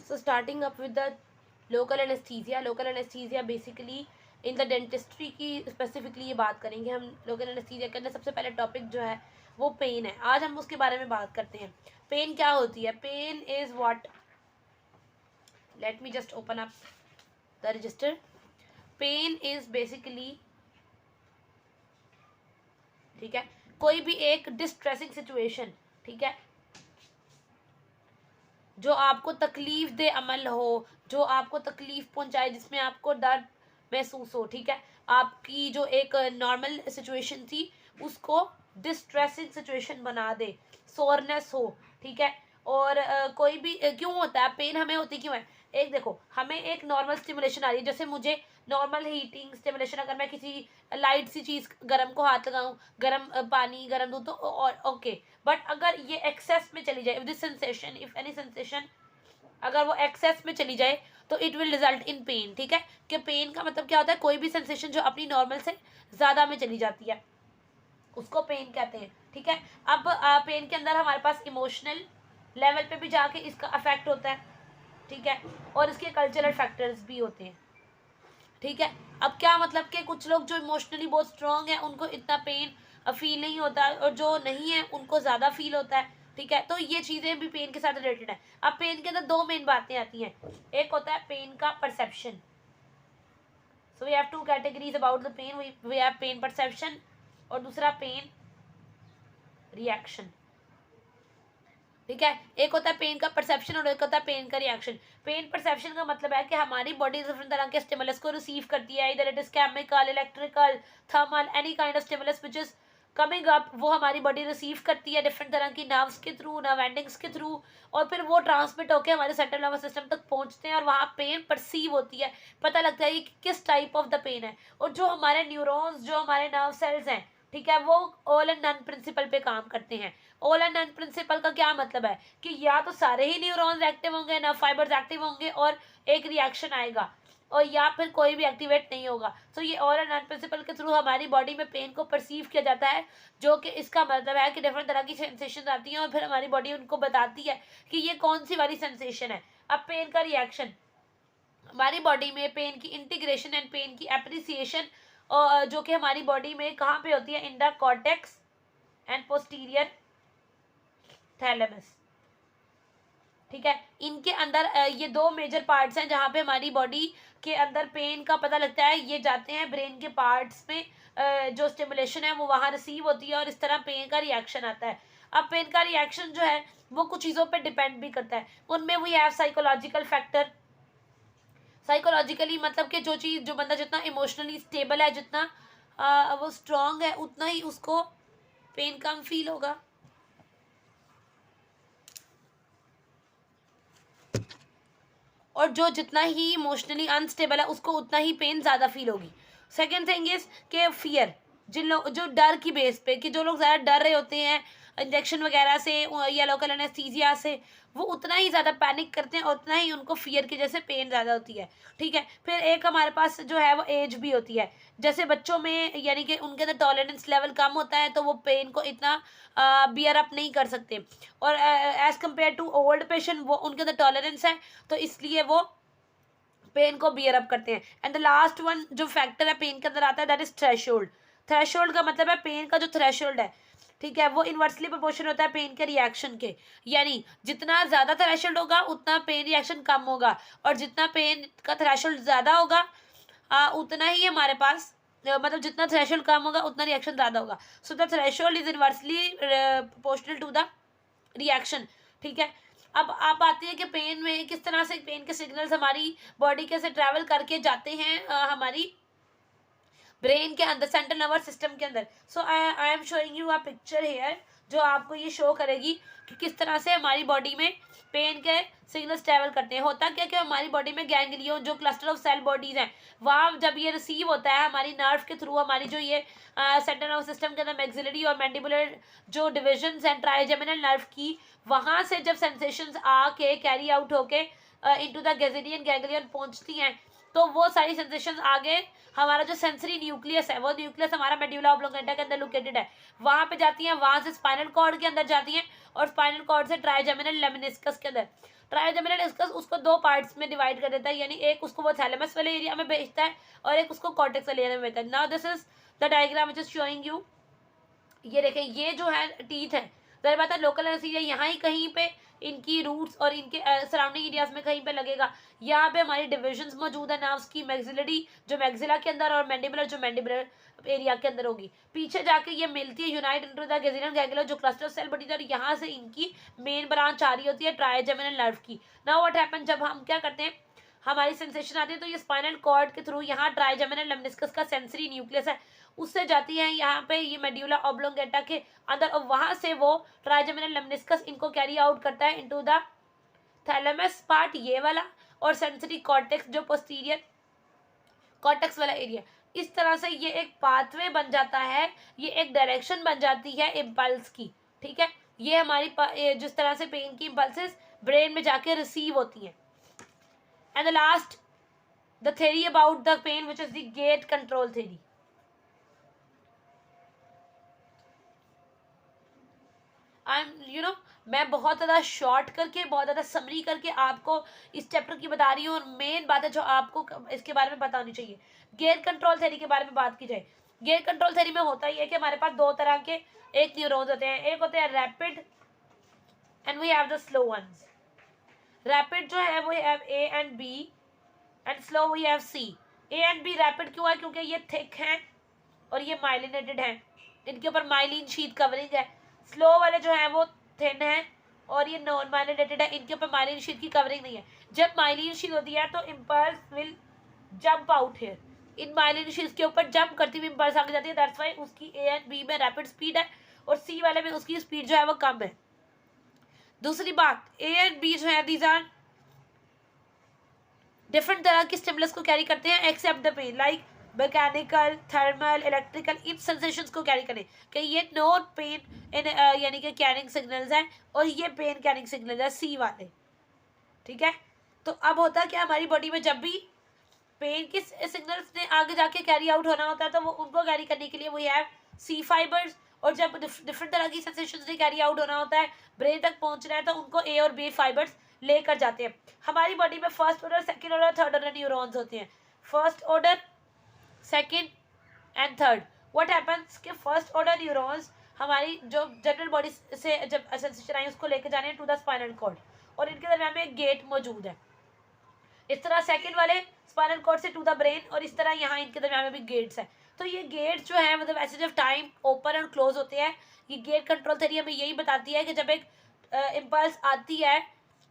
So starting up with the local anesthesia. Local anesthesia basically in the dentistry की specifically ये बात करेंगे हम. लोकल एनेस्थीसिया के अंदर सबसे पहले टॉपिक जो है वो पेन है. आज हम उसके बारे में बात करते हैं. पेन क्या होती है? Pain is what, let me just open up the register. Pain is basically, ठीक है, कोई भी एक डिस्ट्रेसिंग सिचुएशन, ठीक है, जो आपको तकलीफ दे अमल हो, जो आपको तकलीफ पहुंचाए, जिसमें आपको दर्द महसूस हो, ठीक है, आपकी जो एक नॉर्मल सिचुएशन थी उसको डिस्ट्रेसिंग सिचुएशन बना दे, सोरनेस हो, ठीक है. और कोई भी क्यों होता है पेन, हमें होती क्यों है? एक देखो, हमें एक नॉर्मल स्टिमुलेशन आ रही है, जैसे मुझे नॉर्मल हीटिंग स्टिमुलेशन, अगर मैं किसी लाइट सी चीज़ गर्म को हाथ लगाऊं, गर्म पानी गर्म दूं तो और ओके. बट अगर ये एक्सेस में चली जाए, this sensation, if any sensation अगर वो एक्सेस में चली जाए तो it will result in pen, ठीक है. कि पेन का मतलब क्या होता है? कोई भी सेंसेशन जो अपनी नॉर्मल से ज़्यादा में चली जाती है उसको पेन कहते हैं, ठीक है. अब पेन के अंदर हमारे पास इमोशनल लेवल पे भी जाके इसका अफेक्ट होता है, ठीक है, और इसके कल्चरल फैक्टर्स भी होते हैं, ठीक है. अब क्या मतलब कि कुछ लोग जो इमोशनली बहुत स्ट्रॉन्ग है उनको इतना पेन फील नहीं होता और जो नहीं है उनको ज़्यादा फील होता है, ठीक है. तो ये चीज़ें भी पेन के साथ रिलेटेड है. अब पेन के अंदर दो मेन बातें आती हैं. एक होता है पेन का perception. So we have two categories about the pain. We have pain perception और दूसरा पेन रिएक्शन, ठीक है. एक होता है पेन का परसेप्शन और एक होता है पेन का रिएक्शन. पेन परसेप्शन का मतलब है कि हमारी बॉडी डिफरेंट तरह के स्टिमुलस को रिसीव करती है, इधर it is chemical, electrical, thermal, any kind of stimulus which is coming up, वो हमारी बॉडी रिसीव करती है डिफरेंट तरह की नर्व्स के थ्रू, नर्व एंडिंग्स के थ्रू, और फिर वो ट्रांसमिट होकर हमारे सेंट्रल नर्वस सिस्टम तक पहुंचते हैं और वहाँ पेन परसीव होती है, पता लगता है कि किस टाइप ऑफ द पेन है. और जो हमारे न्यूरॉन्स, जो हमारे नर्व सेल्स हैं, ठीक है, वो ऑल एंड नन प्रिंसिपल पे काम करते हैं. ऑल एंड नन प्रिंसिपल का क्या मतलब है? कि या तो सारे ही न्यूरॉन्स एक्टिव होंगे, नर्व फाइबर्स एक्टिव होंगे और एक रिएक्शन आएगा, और या फिर कोई भी एक्टिवेट नहीं होगा. तो ये ऑल एंड नन प्रिंसिपल के थ्रू हमारी बॉडी में पेन को परसीव किया जाता है, जो कि इसका मतलब है कि डिफरेंट तरह की सेंसेशन आती हैं और फिर हमारी बॉडी उनको बताती है कि ये कौन सी वाली सेंसेशन है. अब पेन का रिएक्शन, हमारी बॉडी में पेन की इंटीग्रेशन एंड पेन की एप्रिसिएशन जो कि हमारी बॉडी में कहाँ पे होती है? In the cortex and posterior thalamus, ठीक है. इनके अंदर ये दो मेजर पार्ट्स हैं जहाँ पे हमारी बॉडी के अंदर पेन का पता लगता है. ये जाते हैं ब्रेन के पार्ट्स में, जो स्टिमुलेशन है वो वहाँ रिसीव होती है और इस तरह पेन का रिएक्शन आता है. अब पेन का रिएक्शन जो है वो कुछ चीज़ों पे डिपेंड भी करता है. उनमें we have psychological factor. Psychologically मतलब कि जो चीज़, जो बंदा जितना इमोशनली स्टेबल है, जितना वो स्ट्रांग है, उतना ही उसको पेन कम फील होगा. और जो जितना ही इमोशनली अनस्टेबल है उसको उतना ही पेन ज़्यादा फील होगी. सेकेंड थिंग इज के फियर. जिन लोग जो डर की बेस पे, कि जो लोग ज़्यादा डर रहे होते हैं इंजेक्शन वगैरह से या लोकल एनेस्थीसिया से, वो उतना ही ज़्यादा पैनिक करते हैं और उतना ही उनको फियर की जैसे पेन ज़्यादा होती है, ठीक है. फिर एक हमारे पास जो है वो एज भी होती है. जैसे बच्चों में यानी कि उनके अंदर टॉलरेंस लेवल कम होता है तो वो पेन को इतना बियर अप नहीं कर सकते, और as compare to old patient वो उनके अंदर टॉलरेंस है तो इसलिए वो पेन को बियर अप करते हैं. एंड द लास्ट वन जो फैक्टर है पेन के अंदर आता है, दैट इज थ्रेशोल्ड. थ्रेशोल्ड का मतलब है पेन का जो थ्रेशोल्ड है, ठीक है, वो इन्वर्सली प्रोपोर्शन होता है पेन के रिएक्शन के. यानी जितना ज़्यादा थ्रेशोल्ड होगा उतना पेन रिएक्शन कम होगा, और जितना पेन का थ्रेशोल्ड ज़्यादा होगा उतना ही हमारे पास मतलब जितना थ्रेशोल्ड कम होगा उतना रिएक्शन ज़्यादा होगा. So the threshold is inversely proportional to the reaction, ठीक है. अब आप आती है कि पेन में किस तरह से पेन के सिग्नल्स हमारी बॉडी कैसे ट्रैवल करके जाते हैं हमारी ब्रेन के अंदर, सेंट्रल नर्वस सिस्टम के अंदर. So I am showing you a picture here जो आपको ये शो करेगी कि किस तरह से हमारी बॉडी में पेन के सिग्नल्स ट्रैवल करते हैं. होता क्या कि हमारी बॉडी में गैंग्लियन जो क्लस्टर ऑफ सेल बॉडीज हैं, वहाँ जब ये रिसीव होता है हमारी नर्व के थ्रू, हमारी जो ये सेंट्रल नर्वस सिस्टम के अंदर मैक्सिलरी और मैंडिबुलर जो डिविजन्स हैं ट्राइजेमिनल नर्व की, वहाँ से जब सेंसेशंस आके कैरी आउट होके इनटू द गैजेडियन गैंग्लियन पहुँचती हैं तो वो सारी सेंसेशन आगे हमारा जो सेंसरी न्यूक्लियस है, वो न्यूक्लियस हमारा मेड्यूला ऑब्लोंगेटा के अंदर लोकेटेड है, वहां पे जाती हैं, वहां से स्पाइनल कॉर्ड के अंदर जाती हैं, और स्पाइनल कॉर्ड से ट्राइजेमिनल लेमिनिस्कस के अंदर। ट्राइजेमिनल लेमिनिस्कस उसको दो पार्ट्स में डिवाइड कर देता है, यानी एक उसको वो थैलेमस वाले एरिया में भेजता है और एक उसको कॉर्टेक्स वाले एरिया में भेजता है। Now this is the diagram which is showing you. ये देखें, ये जो है टीथ है, जरा बात है लोकल एनेस्थीसिया यहाँ ही कहीं पे इनकी रूट्स और इनके सराउंडिंग एरियाज में कहीं पे लगेगा। यहाँ पे हमारी डिविजन्स मौजूद है नर्व्स की, मैक्सिलरी जो मैक्सिला के अंदर, और मैंडिबुलर जो मैंडिबुलर एरिया के अंदर होगी। पीछे जाके ये मिलती है, यूनाइट इनटू द गैजेरियन गैंग्लिया जो क्लस्टर सेल बनी है, और यहाँ से इनकी मेन ब्रांच आ रही होती है ट्राइजेमिनल नर्व की। नाउ व्हाट हैपन, जब हम क्या करते हैं, हमारी सेंसेशन आती है, तो ये स्पाइनल कॉर्ड के थ्रू यहाँ ट्राइजेमिनल लेमिनिस्कस का सेंसरी न्यूक्लियस है, उससे जाती है यहाँ पे ये मेड्यूला ऑब्लोंगेटा के अंदर, और वहां से वो ट्राइजेमिनल लेमिनिस्कस इनको कैरी आउट करता है इनटू द थैलेमस पार्ट, ये वाला, और सेंसरी कॉर्टेक्स जो पोस्टीरियर कॉर्टेक्स वाला एरिया। इस तरह से ये एक पाथवे बन जाता है, ये एक डायरेक्शन बन जाती है इम्पल्स की, ठीक है। ये हमारी जिस तरह से पेन की इम्पल्सेस ब्रेन में जाके रिसीव होती हैं। And the last the theory about the pain which is the gate control theory. मैं बहुत ज़्यादा शॉर्ट करके, बहुत ज़्यादा समरी करके आपको इस चैप्टर की बता रही हूँ, और मेन बात है जो आपको इसके बारे में बतानी चाहिए। गेट कंट्रोल थ्योरी के बारे में बात की जाए, गेट कंट्रोल थ्योरी में होता ही है कि हमारे पास दो तरह के एक न्यूरॉन्स होते हैं, एक होते हैं rapid and we have the slow ones. Rapid जो है वो have A and B, and slow we have C. A and B rapid क्यों है, क्योंकि ये थिक हैं और ये माइलिनेटेड हैं, इनके ऊपर माइलिन शीट कवरिंग है। स्लो वाले जो है वो थिन है और ये नॉन माइलिनेटेड है, इनके ऊपर माइलिन शीट की कवरिंग नहीं है। जब माइलिन शीट होती है तो impulse will jump out here, in myelin sheath के ऊपर जंप करती हुई इम्पल्स आगे जाती है, दैट्स व्हाई उसकी ए एंड बी में रैपिड स्पीड है, और सी वाले में उसकी स्पीड जो है वो कम है। दूसरी बात, ए एंड बी जो है दीज आर डिफरेंट तरह की स्टिमुलस को कैरी करते हैं except the pain, like mechanical, thermal, electrical, इन सेंसेशंस को कैरी करें कि ये नॉन पेन इन यानी कि कैरिंग सिग्नल्स हैं, और ये पेन कैरिंग सिग्नल है सी वाले, ठीक है। तो अब होता क्या, हमारी बॉडी में जब भी पेन के सिग्नल्स ने आगे जाके कैरी आउट होना होता है, तो वो उनको कैरी करने के लिए वो हैव सी फाइबर्स, और जब डिफरेंट तरह की सेंसेशंस ने कैरी आउट होना होता है, ब्रेन तक पहुंचना है, तो उनको ए और बी फाइबर्स लेकर जाते हैं। हमारी बॉडी में first order, second order, third order neurons होते हैं। First order, second and third. What happens कि फर्स्ट ऑर्डर न्यूरॉन्स हमारी जो जनरल बॉडी से जब सेंसेशन आई उसको लेकर जाने टू द स्पाइनल कॉर्ड, और इनके दरमियान में एक गेट मौजूद है। इस तरह सेकेंड वाले स्पाइनल कॉर्ड से टू द ब्रेन, और इस तरह यहाँ इनके दरमियान में भी गेट्स है। तो ये गेट्स जो है मतलब ऐसे जब टाइम ओपन और क्लोज होते हैं, ये गेट कंट्रोल थ्योरी हमें यही बताती है कि जब एक इम्पल्स आती है,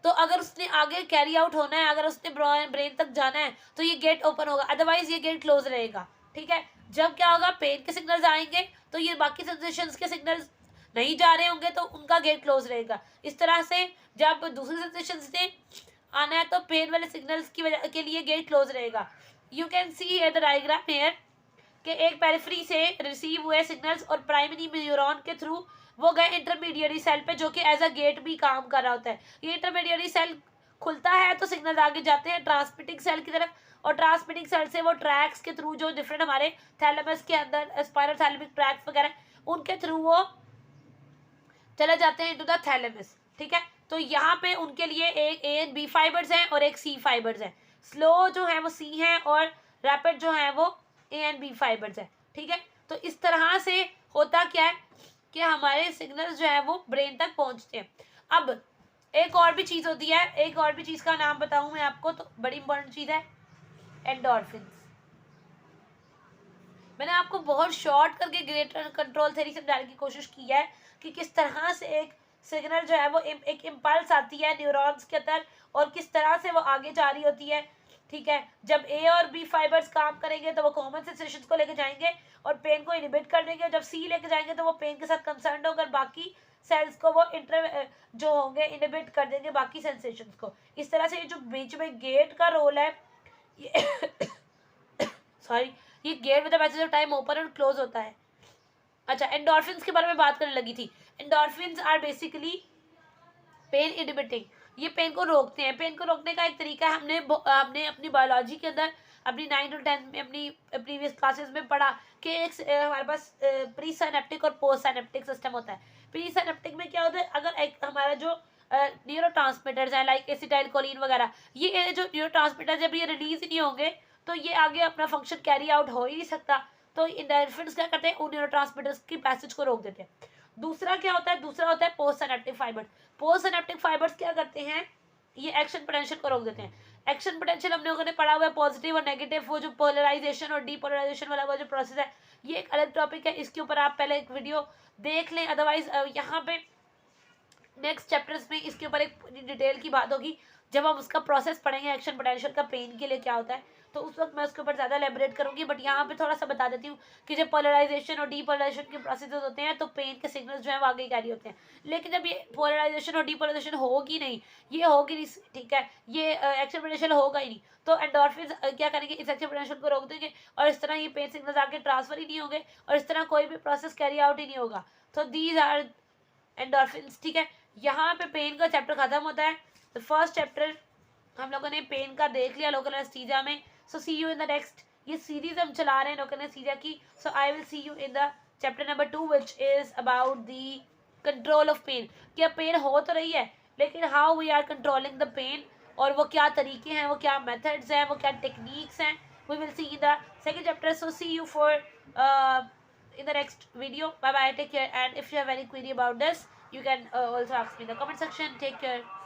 तो अगर उसने आगे कैरी आउट होना है, अगर उसने ब्रेन तक जाना है, तो ये गेट ओपन होगा, अदरवाइज ये गेट क्लोज रहेगा, ठीक है। जब क्या होगा, पेन के सिग्नल्स आएंगे तो ये बाकी सेंसेशंस के सिग्नल्स नहीं जा रहे होंगे, तो उनका गेट क्लोज रहेगा। इस तरह से जब दूसरी सेंसेशंस ने आना है, तो पेन वाले सिग्नल्स की वजह के लिए गेट क्लोज रहेगा। You can see here the diagram here कि एक पेरिफेरी से रिसीव हुए सिग्नल्स और प्राइमरी न्यूरॉन के थ्रू वो गए इंटरमीडिएरी सेल पे, जो कि एज अ गेट भी काम कर रहा होता है। ये इंटरमीडिएरी सेल खुलता है तो सिग्नल आगे जाते हैं ट्रांसमिटिंग सेल की तरफ, और ट्रांसमिटिंग सेल से वो ट्रैक्स के थ्रू जो डिफरेंट हमारे थैलेमस के अंदर स्पाइरल थैलेमिक ट्रैक्स वगैरह, उनके थ्रू वो चले जाते हैं इनटू द थैलेमस, ठीक है। तो यहाँ पे उनके लिए एक ए एंड बी फाइबर्स हैं और एक सी फाइबर्स हैं। स्लो जो है वो सी है और रैपिड जो है वो ए एंड बी फाइबर्स है, ठीक है। तो इस तरह से होता क्या है कि हमारे सिग्नल्स जो है वो ब्रेन तक पहुंचते हैं। अब एक और भी चीज़ होती है, एक और भी चीज़ का नाम बताऊं मैं आपको, तो बड़ी इंपॉर्टेंट चीज़ है एंडोर्फिन्स। मैंने आपको बहुत शॉर्ट करके गेट कंट्रोल थ्योरी समझाने की कोशिश की है कि किस तरह से एक सिग्नल जो है वो एक इम्पल्स आती है न्यूरॉन्स के अंदर, और किस तरह से वो आगे जा रही होती है, ठीक है। जब ए और बी फाइबर्स काम करेंगे तो वो कॉमन सेंसेशंस को लेकर जाएंगे और पेन को इनहिबिट कर देंगे, जब सी लेकर जाएंगे तो वो पेन के साथ कंसर्न होकर बाकी सेल्स को वो जो होंगे इनहिबिट कर देंगे बाकी सेंसेशंस को। इस तरह से ये जो बीच में गेट का रोल है, ये सॉरी, ये gate with the passage of time open और क्लोज होता है। अच्छा, एंडोर्फिन्स के बारे में बात करने लगी थी। Endorphins are basically pain inhibiting, ये पेन को रोकते हैं। पेन को रोकने का एक तरीका है, हमने अपनी बायोलॉजी के अंदर अपनी 9 और 10 में अपनी प्रीवियस क्लासेस में पढ़ा कि एक हमारे पास प्री साइनेप्टिक और पोस्ट साइनेप्टिक सिस्टम होता है। प्री साइनेप्टिक में क्या होता है, अगर एक हमारा जो न्यूरो ट्रांसमीटर्स हैं लाइक एसिटाइल कोलिन वगैरह, ये जो न्यूरो ट्रांसमीटर जब ये रिलीज ही नहीं होंगे तो ये आगे अपना फंक्शन कैरी आउट हो ही नहीं सकता। तो एंडोर्फिन्स क्या करते हैं, उन न्यूरो ट्रांसमीटर्स की पैसेज को रोक देते हैं। दूसरा क्या होता है, दूसरा होता है post synaptic fibres. Post synaptic fibres क्या करते हैं, ये एक्शन पोटेंशियल को रोक देते हैं। एक्शन पोटेंशियल हम लोगों ने पढ़ा हुआ है, पॉजिटिव और नेगेटिव, वो जो पोलराइजेशन और डीपोलराइजेशन वाला वो जो प्रोसेस है, ये एक अलग टॉपिक है, इसके ऊपर आप पहले एक वीडियो देख लें। अदरवाइज यहाँ पे नेक्स्ट चैप्टर्स में इसके ऊपर एक डिटेल की बात होगी जब हम उसका प्रोसेस पढ़ेंगे एक्शन पोटेंशियल का, पेन के लिए क्या होता है, तो उस वक्त मैं उसके ऊपर ज़्यादा एलेबोरेट करूंगी। बट यहाँ पे थोड़ा सा बता देती हूँ कि जब पोलराइजेशन और डीपोलराइजेशन के प्रोसेसेस होते हैं तो पेन के सिग्नल्स जो है वो आगे कैरी होते हैं। लेकिन जब ये पोलराइजेशन और डीपोलराइजेशन होगी नहीं, ये होगी नहीं, ठीक है, ये एक्शन पोटेंशियल होगा ही नहीं, तो एंडोर्फिन्स क्या करेंगे, इस एक्शन पोटेंशियल को रोक देंगे और इस तरह ये पेन सिग्नल्स आगे ट्रांसफर ही नहीं होंगे और इस तरह कोई भी प्रोसेस कैरी आउट ही नहीं होगा। तो दीज आर एंडोर्फिन्स, ठीक है। यहाँ पे पेन का चैप्टर खत्म होता है। तो फर्स्ट चैप्टर हम लोगों ने पेन का देख लिया लोकल एनेस्थीसिया में। So see you in the next, ये सीरीज हम चला रहे हैं लोकल एनेस्थीसिया की। So I will see you in the chapter number 2 which is about the control of pain. क्या पेन हो तो रही है लेकिन how we are controlling the pain, और वो क्या तरीके हैं, वो क्या मेथड्स हैं, वो क्या टेक्निक्स हैं, we will see in the second chapter. So see you for in the next video. Bye bye, take care, and if you have any query about this you can also ask me in the comment section. Take care.